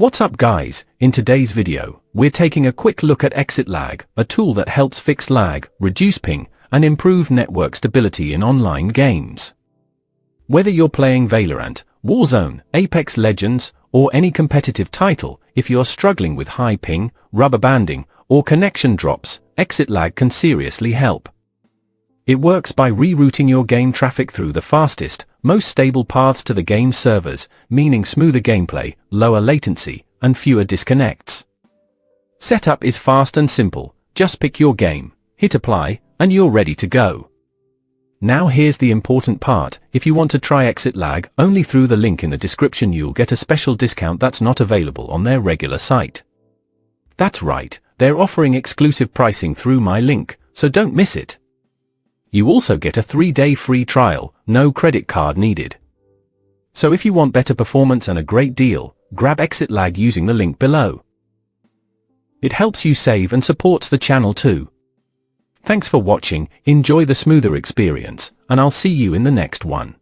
What's up guys, in today's video, we're taking a quick look at Exitlag, a tool that helps fix lag, reduce ping, and improve network stability in online games. Whether you're playing Valorant, Warzone, Apex Legends, or any competitive title, if you're struggling with high ping, rubber banding, or connection drops, Exitlag can seriously help. It works by rerouting your game traffic through the fastest, most stable paths to the game servers, meaning smoother gameplay, lower latency, and fewer disconnects. Setup is fast and simple. Just pick your game, hit apply, and you're ready to go. Now here's the important part. If you want to try Exitlag only through the link in the description, you'll get a special discount that's not available on their regular site. That's right, they're offering exclusive pricing through my link, so don't miss it. You also get a 3-day free trial, no credit card needed. So if you want better performance and a great deal, grab Exitlag using the link below. It helps you save and supports the channel too. Thanks for watching, enjoy the smoother experience, and I'll see you in the next one.